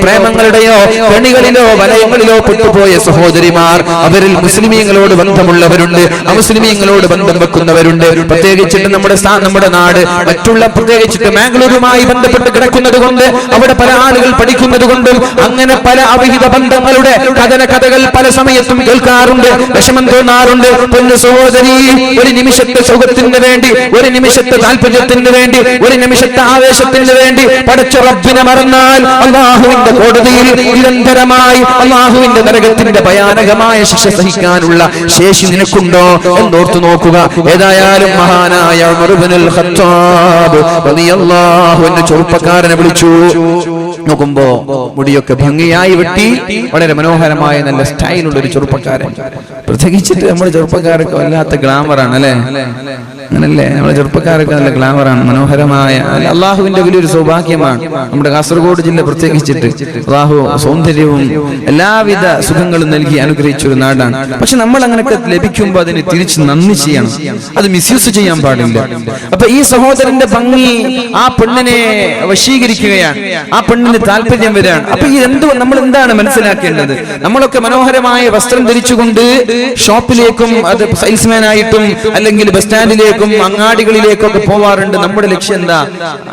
പ്രേമങ്ങളുടെയോ കെണികളിലോ വലയങ്ങളിലോ പെട്ടുപോയ സഹോദരിമാർ, അവരിൽ മുസ്ലിമീങ്ങളോട് ബന്ധമുള്ളവരുണ്ട്, അമുസ്ലിമീങ്ങളോട് ബന്ധം വെക്കുന്നവരുണ്ട്. പ്രത്യേകിച്ചിട്ട് നമ്മുടെ നാട് മറ്റുള്ള പ്രത്യേകിച്ചിട്ട് മാംഗ്ലൂരുമായി ബന്ധപ്പെട്ട് കിടക്കുന്നത് കൊണ്ട് അവിടെ പല ആളുകൾ പഠിക്കുന്നത് കൊണ്ടും അങ്ങനെ പല അവിഹിത ബന്ധങ്ങളുടെ കഥകൾ പല സമയത്തും കേൾക്കാറുണ്ട്, വിഷമം തോന്നാറുണ്ട്. പൊന്നു സഹോദരി, ഒരു നിമിഷത്തെ സുഖത്തിന് വേണ്ടി, ഒരു നിമിഷത്തെ താല്പര്യത്തിന് വേണ്ടി, ഒരു നിമിഷത്തെ ആവേശത്തിന് വേണ്ടി പടച്ച റബ്ബിനെ മറന്നാൽ അല്ലാഹുവിന്റെ കോടതിയിൽ നിരന്തരമായി അല്ലാഹുവിന്റെ നരകത്തിന്റെ ഭയാനകമായ ശിക്ഷ സഹിക്കാനുള്ള ശേഷി നിനക്കുണ്ടോ എന്നോർത്തു നോക്കുക. ഏതായാലും മഹാനായ ഉമർ ഇബ്നുൽ ഖത്താബ് റളിയല്ലാഹു അൻഹു ചെറുപ്പക്കാരനെ വിളിച്ചു. നോക്കുമ്പോ മുടിയൊക്കെ ഭംഗിയായി വെട്ടി വളരെ മനോഹരമായ നല്ല സ്റ്റൈലുള്ള ഒരു ചെറുപ്പക്കാരൻ. പ്രത്യേകിച്ചിട്ട് നമ്മുടെ ചെറുപ്പക്കാരൊക്കെ വല്ലാത്ത ഗ്ലാമറാണ് അല്ലെ, അങ്ങനല്ലേ? നമ്മുടെ ചെറുപ്പക്കാരൊക്കെ നല്ല ഗ്ലാമറാണ്, മനോഹരമായ. അള്ളാഹുവിന്റെ വലിയൊരു സൗഭാഗ്യമാണ് നമ്മുടെ കാസർഗോഡ് ജില്ല പ്രത്യേകിച്ചിട്ട്. അള്ളാഹു സൗന്ദര്യവും എല്ലാവിധ സുഖങ്ങളും നൽകി അനുഗ്രഹിച്ച ഒരു നാടാണ്. പക്ഷെ നമ്മൾ അങ്ങനെയൊക്കെ ലഭിക്കുമ്പോൾ അതിന് തിരിച്ച് നന്ദി ചെയ്യണം, അത് മിസ്യൂസ് ചെയ്യാൻ പാടില്ല. അപ്പൊ ഈ സഹോദരന്റെ ഭംഗി ആ പെണ്ണിനെ വശീകരിക്കുകയാണ്, ആ പെണ്ണിന് താല്പര്യം വരികയാണ്. അപ്പൊ ഈ നമ്മൾ എന്താണ് മനസ്സിലാക്കേണ്ടത്? നമ്മളൊക്കെ മനോഹരമായ വസ്ത്രം ധരിച്ചുകൊണ്ട് ഷോപ്പിലേക്കും അത് സെയിൽസ്മാൻ ആയിട്ടും അല്ലെങ്കിൽ ബസ് സ്റ്റാൻഡിലേക്കും അങ്ങാടികളിലേക്കൊക്കെ പോവാറുണ്ട്. നമ്മുടെ ലക്ഷ്യം എന്താ?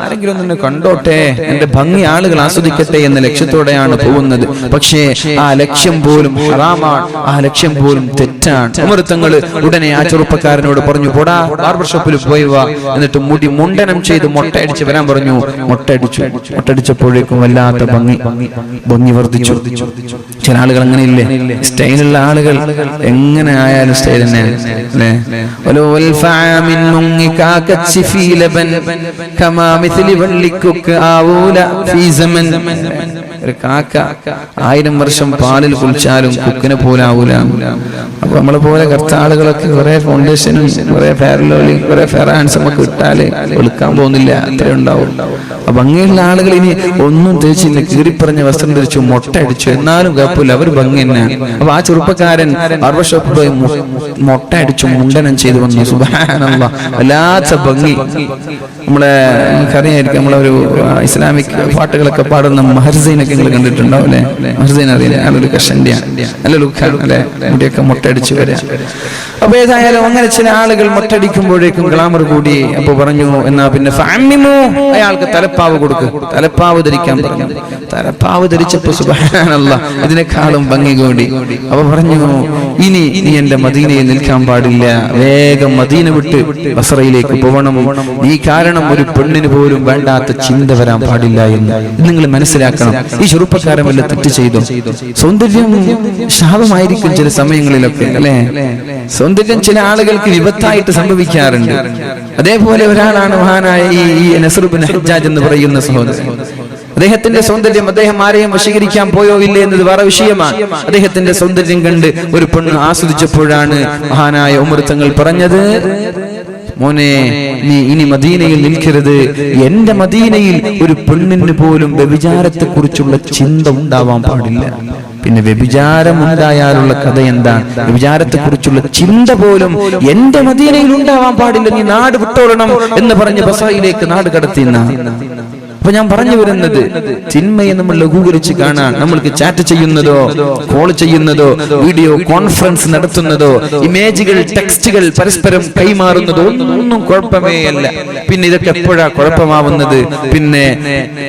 ആരെങ്കിലും ഒന്ന് കണ്ടോട്ടെ, എന്റെ ഭംഗി ആളുകൾ ആസ്വദിക്കട്ടെ എന്ന ലക്ഷ്യത്തോടെയാണ് പോകുന്നത്. പക്ഷേ ആ ലക്ഷ്യം പോലും ഹറാമാണ്, ആ ലക്ഷ്യം പോലും തെറ്റാണ്. ഉമർ തങ്ങൾ ഉടനെ ആ ചെറുപ്പക്കാരനോട് പറഞ്ഞു, പോടാ ബാർബർ ഷോപ്പിൽ പോയി വാ, എന്നിട്ട് മുടി മുണ്ടനം ചെയ്ത് മൊട്ടയടിച്ച് വരാൻ പറഞ്ഞു. മൊട്ടടിച്ചപ്പോഴേക്കും വല്ലാത്ത ഭംഗി വർദ്ധിച്ചു. ചില ആളുകൾ അങ്ങനെയില്ലേ, സ്റ്റൈലുള്ള ആളുകൾ എങ്ങനെ ആയാലും സ്റ്റൈൽ തന്നെയാണ് അല്ലേ? ഒരു കാക്ക 1000 വർഷം പാലിൽ കുളിച്ചാലും കുക്കിനെ പോലാവൂല. അപ്പൊ നമ്മളെ പോലെ കറുത്ത ആളുകളൊക്കെ കുറെ ഫൗണ്ടേഷനും കുറെ ഫെയർലോലും കുറെ ഫെയർ ഹാൻഡ്സും ഒക്കെ ഇട്ടാല് വെളുക്കാൻ പോകുന്നില്ല, അത്രേ ഉണ്ടാവും. അപ്പൊ ഭംഗിയുള്ള ആളുകൾ ഇനി ഒന്നും തേച്ചില്ല, കീറിപ്പറഞ്ഞ വസ്ത്രം ധരിച്ചു, മൊട്ട അടിച്ചു, എന്നാലും കുഴപ്പമില്ല, അവർ ഭംഗി തന്നെയാണ്. അപ്പൊ ആ ചെറുപ്പക്കാരൻ ബാർബർ ഷോപ്പിൽ പോയി മൊട്ട അടിച്ചു മുണ്ടനം ചെയ്തു വന്നു. സുബ്ഹാനല്ലാഹ്, വല്ലാത്ത ഭംഗി. നമുക്കറിയായിരിക്കും, നമ്മളൊരു ഇസ്ലാമിക് പാട്ടുകളൊക്കെ പാടുന്ന മഹർസൈനൊക്കെ നിങ്ങൾ കണ്ടിട്ടുണ്ടാവും അല്ലെ? മഹർസൈൻ അറിയില്ല, നല്ലൊരു കഷണ്ടിയാണ്, നല്ല ലുക്കാണ് അല്ലെ? മുടിയൊക്കെ മൊട്ടടിച്ചു വരാം. അപ്പൊ ഏതായാലും അങ്ങനെ ചില ആളുകൾ മൊട്ടടിക്കുമ്പോഴേക്കും ഗ്ലാമർ കൂടി. അപ്പൊ പറഞ്ഞു, എന്നാ പിന്നെ അയാൾക്ക് തലപ്പാവ് കൊടുക്കും, തലപ്പാവ് ധരിക്കാൻ പറഞ്ഞു. തലപ്പാവ് ധരിച്ചപ്പോ സുബ്ഹാനല്ലാഹ് ഇതിനേക്കാളും ഭംഗി കൂടി. അപ്പൊ പറഞ്ഞു, ഇനി എന്റെ മദീനയിൽ നിൽക്കാൻ പാടില്ല, വേഗം മദീന വിട്ട് ബസ്രയിലേക്ക് പോകണം. ഈ കാരണം ഒരു പെണ്ണിന് പോലും വേണ്ടാത്ത ചിന്ത വരാൻ പാടില്ല എന്ന് നിങ്ങൾ മനസ്സിലാക്കണം. ഈ ചെറുപ്പക്കാരൻ വല്ല തെറ്റ് ചെയ്തു? സൗന്ദര്യം ശാപമായിരിക്കും ചില സമയങ്ങളിലൊക്കെ അല്ലെ? സൗന്ദര്യം ചില ആളുകൾക്ക് വിപത്തായിട്ട് സംഭവിക്കാറുണ്ട്. അതേപോലെ ഒരാളാണ് മഹാനായ ഈ നസ്ർ ഇബ്നു ഹജ്ജാജ് എന്ന് പറയുന്ന സഹോദരൻ. അദ്ദേഹത്തിന്റെ സൗന്ദര്യം, അദ്ദേഹം ആരെയും വശീകരിക്കാൻ പോയോ ഇല്ലേ എന്നത് വേറെ വിഷയമാണ്. അദ്ദേഹത്തിന്റെ സൗന്ദര്യം കണ്ട് ഒരു പെണ്ണ് ആസ്വദിച്ചപ്പോഴാണ് മഹാനായ ഉമർ തങ്ങൾ പറഞ്ഞത്, മോനെ, നീ ഇനി മദീനയിൽ നിൽക്കരുത്. എന്റെ മദീനയിൽ ഒരു പെണ്ണിന് പോലും വ്യഭിചാരത്തെ കുറിച്ചുള്ള ചിന്ത ഉണ്ടാവാൻ പാടില്ല. പിന്നെ വ്യഭിചാരം ഉണ്ടായാലുള്ള കഥ എന്താണ്? വ്യഭിചാരത്തെ കുറിച്ചുള്ള ചിന്ത പോലും എന്റെ മദീനയിൽ ഉണ്ടാവാൻ പാടില്ല, നീ നാട് വിട്ടോളണം എന്ന് പറഞ്ഞ് ബസറയിലേക്ക് നാട് കടത്തിയെന്ന. അപ്പൊ ഞാൻ പറഞ്ഞു വരുന്നത്, തിന്മയെ നമ്മൾ ലഘൂകരിച്ച് കാണാൻ, നമ്മൾക്ക് ചാറ്റ് ചെയ്യുന്നതോ കോൾ ചെയ്യുന്നതോ വീഡിയോ കോൺഫറൻസ് നടത്തുന്നതോ ഇമേജുകൾ ടെക്സ്റ്റുകൾ പരസ്പരം കൈമാറുന്നതോ ഒന്നും കുഴപ്പമേ അല്ല. പിന്നെ ഇതൊക്കെ എപ്പോഴാ കുഴപ്പമാവുന്നത്? പിന്നെ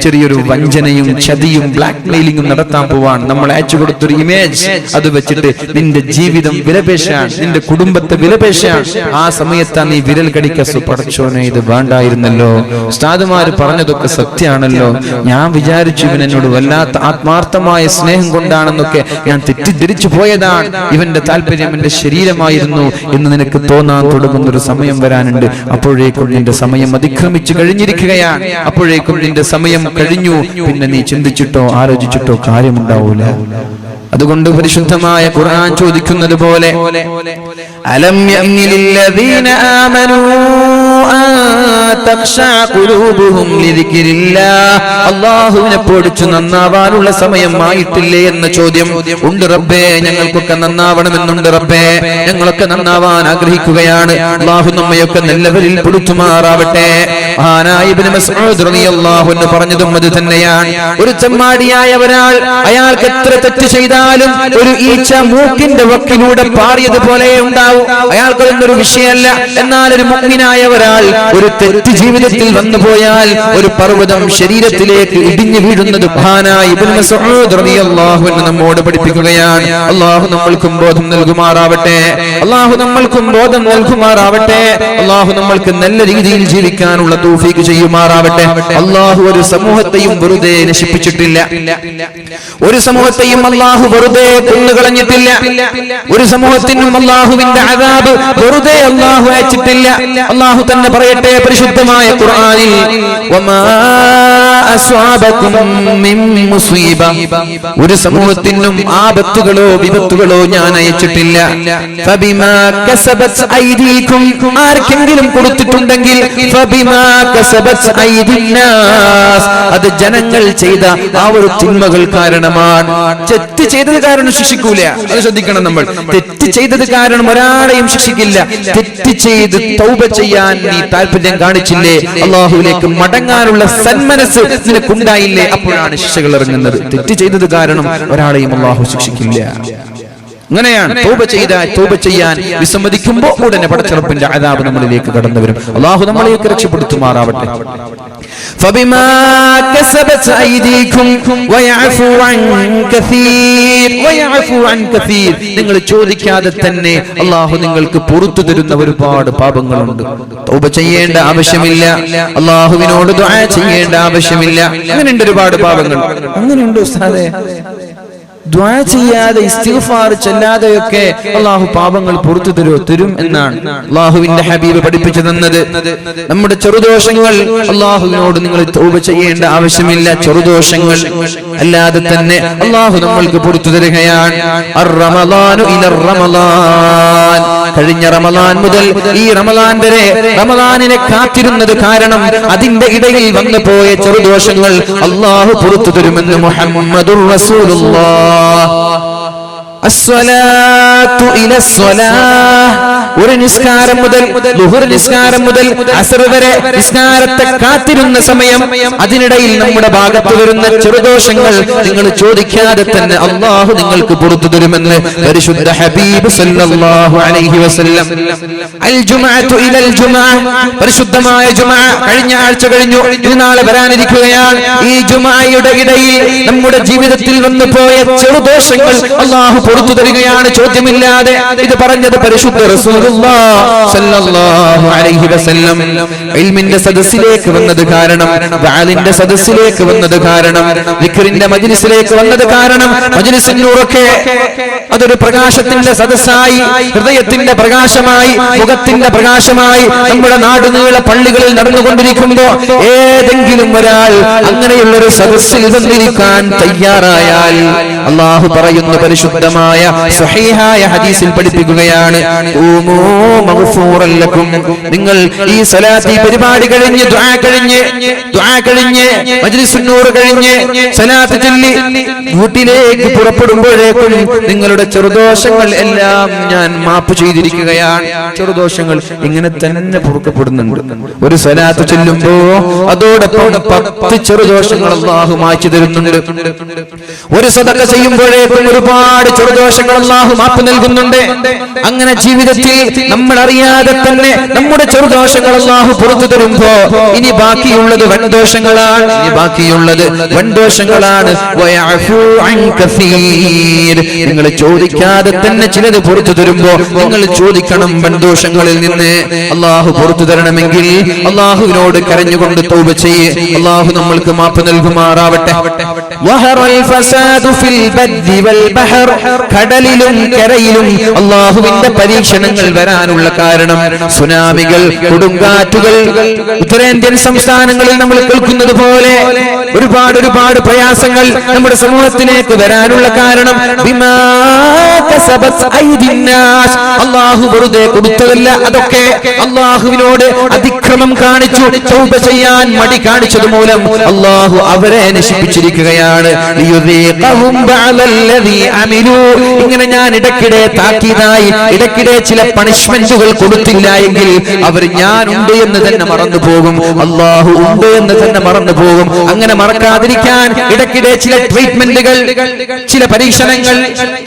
ചെറിയൊരു വഞ്ചനയും ചതിയും ബ്ലാക്ക് മെയിലിംഗും നടത്താൻ പോവാൻ നമ്മൾ അയച്ചു കൊടുത്തൊരു ഇമേജ്, അത് വെച്ചിട്ട് നിന്റെ ജീവിതം വിലപേശാൻ, നിന്റെ കുടുംബത്തെ വിലപേശാൻ ആ സമയത്താണ് നീ വിരൽ കടിക്കസ്. പടച്ചോനെ, ഇത് വേണ്ടായിരുന്നല്ലോ. ഉസ്താദുമാര് പറഞ്ഞതൊക്കെ സത്യം ാണല്ലോ. ഞാൻ വിചാരിച്ചു ഇവൻ എന്നോട് വല്ലാത്ത ആത്മാർത്ഥമായ സ്നേഹം കൊണ്ടാണെന്നൊക്കെ ഞാൻ തെറ്റിദ്ധരിച്ചു പോയതാണ്. ഇവന്റെ താല്പര്യം എന്റെ ശരീരമായിരുന്നു എന്ന് നിനക്ക് തോന്നാൻ തുടങ്ങുന്നൊരു സമയം വരാനുണ്ട്. അപ്പോഴേക്കും നിന്റെ സമയം അതിക്രമിച്ചു കഴിഞ്ഞിരിക്കുകയാണ്. അപ്പോഴേക്കും നിന്റെ സമയം കഴിഞ്ഞു. പിന്നെ നീ ചിന്തിച്ചിട്ടോ ആലോചിച്ചിട്ടോ കാര്യമുണ്ടാവൂല. അതുകൊണ്ട് പരിശുദ്ധമായ ഖുർആൻ ചോദിക്കുന്നത് പോലെ, അലം യഅ്നി ലില്ലദീന ആമനൂ അല്ലാഹുവിനെ പേടിച്ചു നന്നാവാനുള്ള സമയമായിട്ടില്ലേ എന്ന ചോദ്യം ഉണ്ട് റബ്ബേ. ഞങ്ങൾക്കൊക്കെ നന്നാവണമെന്നുണ്ട് റബ്ബേ. ഞങ്ങളൊക്കെ നന്നാവാൻ ആഗ്രഹിക്കുകയാണ്. അല്ലാഹു നമ്മയൊക്കെ നല്ലവരിൽ പെടുത്തുമാറാവട്ടെ. മഹാനായ ഇബ്നു മസ്ഊദ് റളിയല്ലാഹു അൻഹു പറഞ്ഞതും അത് തന്നെയാണ്. ഒരു ചെമ്മാടിയായ ഒരാൾ അയാൾക്ക് എത്ര തെറ്റ് ചെയ്താലും ഒരു ഈച്ച മൂക്കിന്റെ വക്കിലൂടെ പാറിയതുപോലെ ഉണ്ടാവും. അയാൾക്കൊരു വിഷയമല്ല. എന്നാൽ ഒരു മുഅ്മിനായ ഒരാൾ ഒരു തെറ്റ് ജീവിതത്തിൽ വന്നുപോയാൽ ഒരു പർവ്വതം ശരീരത്തിലേക്ക് ഇടിഞ്ഞു വീഴുന്നത് മഹാനായ ഇബ്നു മസ്ഊദ് റളിയല്ലാഹു അൻഹു നമ്മോട് പഠിപ്പിക്കുകയാണ്. അല്ലാഹു നമ്മൾക്കും ബോധം നൽകുമാറാവട്ടെ. അല്ലാഹു നമ്മൾക്കും ബോധം നൽകുമാറാവട്ടെ. അല്ലാഹു നമ്മൾക്ക് നല്ല രീതിയിൽ ജീവിക്കാനുള്ള തൗഫീഖ് ചെയ്യുമാറാവട്ടെ. അല്ലാഹു ഒരു സമൂഹത്തെയും വെറുതെ നശിപ്പിച്ചിട്ടില്ല. ഒരു സമൂഹത്തെയും അല്ലാഹു വെറുതെ കൊന്നുകളഞ്ഞിട്ടില്ല. ഒരു സമൂഹത്തിനും അല്ലാഹുവിന്റെ അദാബ് വെറുതെ അല്ലാഹു അയച്ചിട്ടില്ല. അല്ലാഹു തന്നെ പറയട്ടെ പരിശുദ്ധമായ ഖുർആനിൽ, വമാ അസ്വാബകും മിൻ മുസീബ, ഒരു സമൂഹത്തിനും ആപത്തുകളോ വിപത്തുകളോ ഞാൻ അയച്ചിട്ടില്ല. ഫബിമാ കസബത് ഐദീകും, ആർക്കെങ്കിലും കൊടുത്തിട്ടുണ്ടെങ്കിൽ ഫബിമാ കസബത് ഐദിന്നാസ്, അത് ജനങ്ങൾ ചെയ്ത ആ ഒരു തിന്മകൾ കാരണമാണ്. തെറ്റ് ചെയ്തത് കാരണം ശിക്ഷിക്കൂല, അത് ശ്രദ്ധിക്കണം നമ്മൾ. തെറ്റ് ചെയ്തത് കാരണം ഒരാളെയും ശിക്ഷിക്കില്ല. തെറ്റ് ചെയ്ത് തൗബ ചെയ്യാൻ നീ താല്പര്യം കാണിച്ചില്ലേ, അല്ലാഹുവിലേക്ക് മടങ്ങാനുള്ള സന്മനസ് നിനക്കുണ്ടായില്ലേ, അപ്പോഴാണ് ശിക്ഷകൾ ഇറങ്ങുന്നത്. തെറ്റ് ചെയ്തത് കാരണം ഒരാളെയും അല്ലാഹു ശിക്ഷിക്കില്ല. അങ്ങനെയാണ്. തൗബ ചെയ്യാൻ വിസമ്മതിക്കുമ്പോൾ ഉടനെ പടച്ചറപ്പിന്റെ അദാബ് നമ്മളിലേക്ക് കടന്നു വരും. അല്ലാഹു നമ്മളെയൊക്കെ രക്ഷപ്പെടുത്തുമാറാവട്ടെ. ഫബിമാ കസബത് ഐദീകും വയഅഫു അൻ കസീർ, വയഅഫു അൻ കസീർ, നിങ്ങൾ ചോദിക്കാതെ തന്നെ അല്ലാഹു നിങ്ങൾക്ക് പുറത്തു തരുന്ന ഒരുപാട് പാപങ്ങളുണ്ട്. തൗബ ചെയ്യേണ്ട ആവശ്യമില്ല, അല്ലാഹുവിനോട് ദുആ ചെയ്യേണ്ട ആവശ്യമില്ല. അങ്ങനെയുണ്ട് ഒരുപാട് പാപങ്ങൾ. അങ്ങനെയുണ്ട് ഉസ്താദേ. ദുആ ചെയ്യാതെ ഇസ്തിഗ്ഫാർ ചൊല്ലാതെയൊക്കെ അല്ലാഹു പാപങ്ങൾ പുറത്തു തരും എന്നാണ് അല്ലാഹുവിന്റെ ഹബീബ് പഠിപ്പിച്ചു തന്നത്. നമ്മുടെ ചെറുദോഷങ്ങൾ അല്ലാഹുവിനോട് നിങ്ങൾ തൗബ ചെയ്യേണ്ട ആവശ്യമില്ല. ചെറുദോഷങ്ങൾ അല്ലാതെ തന്നെ അല്ലാഹു നമ്മൾക്ക് പുറത്തു തരികയാണ്. അർ-റമളാനു ഇലർ റമളാൻ, കഴിഞ്ഞ റമളാൻ മുതൽ ഈ റമളാൻ വരെ റമളാനിനെ കാത്തിരുന്നത് കാരണം അതിന്റെ ഇടയിൽ വന്നു പോയ ചെറുദോഷങ്ങൾ അല്ലാഹു പുറത്തു തരുമെന്ന് മുഹമ്മദുർ റസൂലുള്ളാഹ്. അസ്സലാത്തു ഇലസ്സലാഹ്, ഒരു നിസ്കാരം മുതൽ ളുഹർ നിസ്കാരം മുതൽ അസ്ർ വരെ നിസ്കാരത്തെ കാത്തിരുന്ന സമയം, അതിനിടയിൽ നമ്മുടെ ഭാഗത്ത് വരുന്ന ചെറുദോഷങ്ങൾ നിങ്ങൾ ചോദിക്കാതെ തന്നെ അല്ലാഹു നിങ്ങൾക്ക് പുറത്തു തരുമെന്ന് പരിശുദ്ധ ഹബീബ് സല്ലല്ലാഹു അലൈഹി വസല്ലം. അൽ ജുമുഅത്തു ഇലൽ ജുമുഅ, പരിശുദ്ധമായ ജുമുഅ കഴിഞ്ഞ ആഴ്ച കഴിഞ്ഞു, ഇനി നാളെ വരാനിരിക്കുകയാണ്. ഈ ജുമുഅയുടെ ഇടയിൽ നമ്മുടെ ജീവിതത്തിൽ വന്നു പോയ ചെറുദോഷങ്ങൾ അല്ലാഹു പുറത്തു തരികയാണ് ചോദ്യമില്ലാതെ. ഇത് പറഞ്ഞത് പരിശുദ്ധ റസൂലുള്ളാഹി സല്ലല്ലാഹു അലൈഹി വസല്ലം. ഇൽമിന്റെ സദസ്സിലേക്ക് വന്നത് കാരണം, വഅലിന്റെ സദസ്സിലേക്ക് വന്നത് കാരണം, ദിക്റിന്റെ മജ്ലിസിലേക്ക് വന്നത് കാരണം, മജ്ലിസിനൂറൊക്കെ അതൊരു പ്രകാശത്തിന്റെ സദസ്സായി, ഹൃദയത്തിന്റെ പ്രകാശമായി, മുഖത്തിന്റെ പ്രകാശമായി നമ്മുടെ നാടുനീള പള്ളികളിൽ നടന്നുകൊണ്ടിരിക്കുമ്പോൾ ഏതെങ്കിലും ഒരാൾ അങ്ങനെയുള്ളൊരു സദസ്സിൽ വന്നിരിക്കാൻ തയ്യാറായാൽ അല്ലാഹു പറയുന്ന പരിശുദ്ധമായ സ്വഹീഹായ ഹദീസിൽ പഠിപ്പിക്കുകയാണ്, നിങ്ങൾ ഈ സലാത്ത്, ഈ പരിപാടി കഴിഞ്ഞ് ദുആ കഴിഞ്ഞ് മജ്ലിസുൻ നൂർ കഴിഞ്ഞ് സലാത്ത് ചൊല്ലി വീട്ടിലേക്ക് പുറപ്പെടുമ്പോഴേക്കും നിങ്ങളുടെ ചെറുദോഷങ്ങൾ എല്ലാം ഞാൻ മാപ്പ് ചെയ്തിരിക്കുകയാണ്. ചെറുദോഷങ്ങൾ ഇങ്ങനെ തന്നെ പൊറുക്കപ്പെടുന്നുണ്ട്. ഒരു സലാത്ത് ചൊല്ലുമ്പോ അതോടൊപ്പം 10 ചെറുദോഷങ്ങൾ അല്ലാഹു മായ്ച്ചു തരുന്നുണ്ട്. ഒരു സദഖ ചെയ്യുമ്പോഴേക്കും ഒരുപാട് ചെറുദോഷങ്ങൾ അല്ലാഹു മാപ്പ് നൽകുന്നുണ്ട്. അങ്ങനെ ജീവിതത്തിൽ നമ്മൾ അറിയാതെ തന്നെ നമ്മുടെ ചെറുദോഷങ്ങൾ അല്ലാഹു പുറത്തു തരുമ്പോ ഇനി ബാക്കിയുള്ളത് വൻദോഷങ്ങളാണ്. വയഅഫു അൻ കസീർ, നിങ്ങൾ ചോദിക്കാതെ തന്നെ ചിലത് പുറത്തു തരുമ്പോ നിങ്ങൾ ചോദിക്കണം വൻദോഷങ്ങളിൽ നിന്ന്. അല്ലാഹു പുറത്തു തരണമെങ്കിൽ അല്ലാഹുവിനോട് കരഞ്ഞുകൊണ്ട് തൗബ ചെയ്യ്. അല്ലാഹു നമ്മൾക്ക് മാപ്പ് നൽകുമാറാവട്ടെ. വഹറൽ ഫസാദു ഫിൽ ബദ്ദി വൽ ബഹർ, കടലിലും കരയിലും അല്ലാഹുവിന്റെ പരീക്ഷണങ്ങൾ വരാനുള്ള കാരണം സുനാമികൾ, കൊടുങ്കാറ്റുകൾ. ഉത്തരേന്ത്യൻ സംസ്ഥാനങ്ങളിൽ നമ്മൾ കേൾക്കുന്നത് പോലെ ഒരുപാട് പ്രയാസങ്ങൾ നമ്മുടെ സമൂഹത്തിലേക്ക് വരാനുള്ള കാരണം ബിമാ കസബത് ഐദിന്നാസ്, അല്ലാഹു വെറുതെ കൊടുത്തതല്ല. അതൊക്കെ അല്ലാഹുവിനോട് അതിക്രമം കാണിച്ചു, തൗബ ചെയ്യാൻ മടി കാണിച്ചത് മൂലം അല്ലാഹു അവരെ നശിപ്പിച്ചിരിക്കുകയാണ്. ഇങ്ങനെ ഞാൻ ഇടയ്ക്കിടെ താക്കീതായി, ഇടയ്ക്കിടെ ചില പണിഷ്മെന്റുകൾ കൊടുത്തില്ല എങ്കിൽ അവർ ഞാൻ ഉണ്ട് എന്ന് തന്നെ മറന്നു പോകും, അല്ലാഹു ഉണ്ട് എന്ന് തന്നെ മറന്നു പോകും. അങ്ങനെ മറക്കാതിരിക്കാൻ ഇടയ്ക്കിടെ ചില ട്രീറ്റ്മെന്റുകൾ, ചില പരീക്ഷണങ്ങൾ,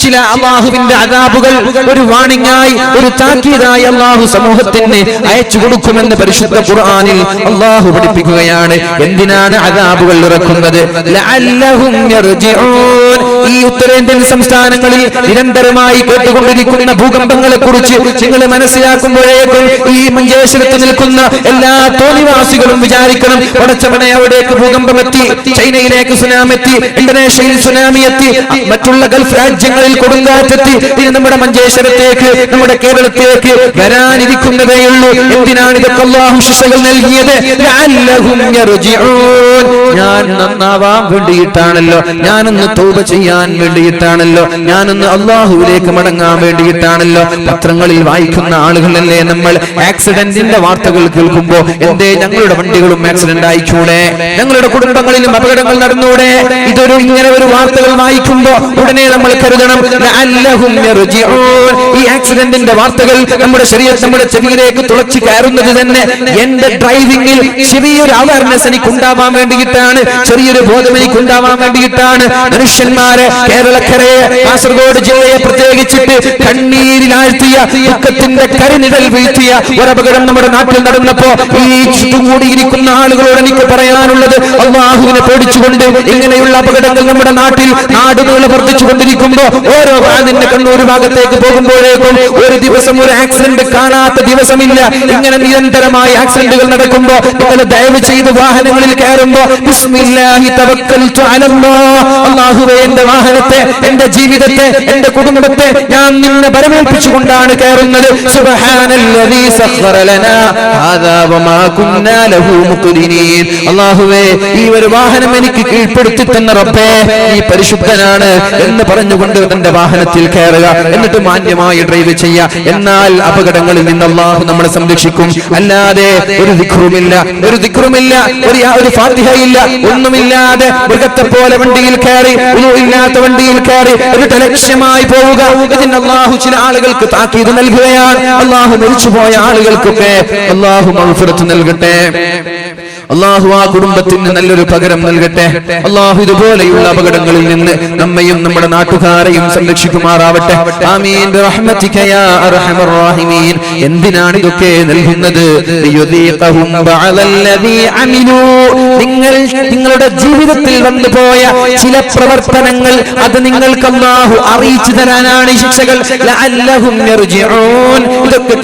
ചില അല്ലാഹുവിന്റെ അദാബുകൾ ഒരു വാണിംഗായി, ഒരു താക്കീതായി അല്ലാഹു സമൂഹത്തിന് അയച്ചു കൊടുക്കുമെന്ന് പരിശുദ്ധ ഖുർആനിൽ അല്ലാഹു പഠിപ്പിക്കുകയാണ്. എന്തിനാണ് അദാബുകൾ ഇറക്കുന്നത്? ലഅല്ലഹും യർജിഊൻ. ഈ ഉത്തരേന്ത്യൻ സംസ്ഥാനങ്ങളിൽ നിരന്തരമായി കേട്ടുകൊണ്ടിരിക്കുന്ന ഭൂകമ്പങ്ങളെ കുറിച്ച് നിങ്ങൾ മനസ്സിലാക്കുമ്പോഴേക്കും ഈ മഞ്ചേശ്വരത്ത് നിൽക്കുന്ന എല്ലാ തോന്നിവാസികളും വിചാരിക്കണം, പടച്ചവനെ അവിടേക്ക് ഭൂകമ്പമെത്തി, ചൈനയിലേക്ക് സുനാമി എത്തി, ഇന്തോനേഷ്യയിൽ സുനാമി എത്തി, മറ്റുള്ള ഗൾഫ് രാജ്യങ്ങളിൽ കൊടുങ്കാറ്റെത്തി, ഇനി നമ്മുടെ മഞ്ചേശ്വരത്തേക്ക്, നമ്മുടെ കേരളത്തിലേക്ക് വരാനിരിക്കുന്നതേയുള്ളൂ. എന്തിനാണ് ഇതൊക്കെ അല്ലാഹു ശിക്ഷകൾ നൽകിയത്? ലഅല്ലഹും യർജിഊൻ. ഞാൻ നന്നാവാൻ വേണ്ടിയിട്ടാണല്ലോ, ഞാനൊന്ന് തൗബ ചെയ്യാൻ വേണ്ടിയിട്ടാണല്ലോ, ഞാനൊന്ന് അല്ലാഹുവിലേക്ക് മടങ്ങാൻ വേണ്ടിയിട്ടാണല്ലോ. പത്രങ്ങളിൽ വായിക്കുന്ന ആളുകളല്ലേ നമ്മൾ. ആക്സിഡന്റിന്റെ വാർത്തകൾ കേൾക്കുമ്പോ എന്തേ ഞങ്ങളുടെ വണ്ടികളും ആക്സിഡന്റ് ആയിക്കൂടെ, ഞങ്ങളുടെ കുടുംബങ്ങളിലും അപകടങ്ങൾ നടന്നൂടെ? ഇതൊരു ഇങ്ങനെ ഒരു വാർത്തകൾ വായിക്കുമ്പോ ഉടനെ നമ്മൾ കരുതണം ലഅല്ലഹും യർജിഊൻ. ഈ ആക്സിഡന്റിന്റെ വാർത്തകൾ നമ്മുടെ ശരീരത്തിൽ, നമ്മുടെ ചെവിയിലേക്ക് തുളച്ചു കയറുന്നത് തന്നെ എന്റെ ഡ്രൈവിംഗിൽ ചെറിയൊരു അവയർനെസ് എനിക്ക് ഉണ്ടാവാൻ വേണ്ടിയിട്ടാണ്, ചെറിയൊരു ബോധം എനിക്ക് ഉണ്ടാവാൻ വേണ്ടിയിട്ടാണ്. മനുഷ്യന്മാരെ, കേരളക്കരയെ, കാസർഗോഡ് ജില്ലയെ പ്രത്യേകിച്ചിട്ട് കണ്ണീരിലാഴ്ത്തിയ, ദുഃഖത്തിന്റെ കരിനിഴൽ വീഴ്ത്തിയ ഒരപകടം നമ്മുടെ നാട്ടിൽ നടന്നപ്പോ ഈ ചുറ്റുകൂടിയിരിക്കുന്ന ആളുകളോട് എനിക്ക് പറയാനുള്ളത്, അല്ലാഹുവിനെ പേടിച്ചുകൊണ്ട് ഇങ്ങനെയുള്ള അപകടങ്ങൾ നമ്മുടെ നാട്ടിൽ നാടുകൾ വർദ്ധിച്ചുകൊണ്ടിരിക്കുമ്പോ ഓരോ അതിന്റെ കണ്ണൂർ ഭാഗത്തേക്ക് പോകുമ്പോഴേക്കും ഒരു ദിവസം ഒരു ആക്സിഡന്റ് കാണാത്ത ദിവസമില്ല. ഇങ്ങനെ നിരന്തരമായി ആക്സിഡന്റുകൾ നടക്കുമ്പോ നിങ്ങൾ ദയവ് ചെയ്ത് വാഹനങ്ങളിൽ കയറുമ്പോ ബിസ്മില്ലാഹി തവക്കൽതു അലല്ലാഹ്, അല്ലാഹുവേ എന്റെ വാഹനത്തെ, എന്റെ ജീവിതത്തെ, എന്റെ കുടുംബത്തെ ഞാൻ നിന്നെ ബരമേൽപ്പിച്ചുകൊണ്ടാണ് കയറുന്നത്. സുബ്ഹാനല്ലദീ സഖറ ലനാ ഹാദാ വമാ കുന്നാ ലഹു മുഖ്രിനീൻ. അല്ലാഹുവേ ഈ ഒരു വാഹനം എനിക്ക് കീഴ്പ്പെടുത്തി തന്ന റബ്ബേ നീ പരിശുദ്ധനാണ് എന്ന് പറഞ്ഞുകൊണ്ട് തന്റെ വാഹനത്തിൽ കയറുക, എന്നിട്ട് മാന്യമായി ഡ്രൈവ് ചെയ്യുക. എന്നാൽ അപകടങ്ങളിൽ നിന്ന് അല്ലാഹു നമ്മളെ സംരക്ഷിക്കും. അല്ലാതെ ഒരു ദിക്റുമില്ല, ഒരു ഫാത്തിഹയില്ല, ഒന്നുമില്ലാതെ മൃഗത്തെ പോലെ വണ്ടിയിൽ കയറി, ഇല്ലാത്ത വണ്ടിയിൽ കയറി ഒരു ലക്ഷ്യമായി പോവുക. ഇതിന് അല്ലാഹു ചില ആളുകൾക്ക് താക്കീത് നൽകുകയാണ്. അല്ലാഹു മരിച്ചുപോയ ആളുകൾക്കൊക്കെ അല്ലാഹു മഗ്ഫിറത്ത് നൽകട്ടെ. അല്ലാഹു ആ കുടുംബത്തിന് നല്ലൊരു പകരം നൽകട്ടെ. അല്ലാഹു ഇതുപോലെയുള്ള അപകടങ്ങളിൽ നിന്ന് നമ്മയും നമ്മുടെ നാട്ടുകാരെയും സംരക്ഷിക്കുമാറാവട്ടെ. ആമീൻ ബിറഹ്മതിക യാ അർഹമർ റഹീമീൻ. എന്തിനാണ് ഇതൊക്കെ നൽകുന്നത്? ലിയുദീഖഹും ബഅദല്ലദീ അമിലൂ. നിങ്ങളുടെ ജീവിതത്തിൽ വന്നുപോയ ചില പ്രവർത്തനങ്ങൾ അത് നിങ്ങൾക്ക് അല്ലാഹു അറിയിച്ചു തരാനാണ് ഈ ശിക്ഷകൾ. ലഅല്ലഹും യർജിഊൻ. ഇതൊക്കെ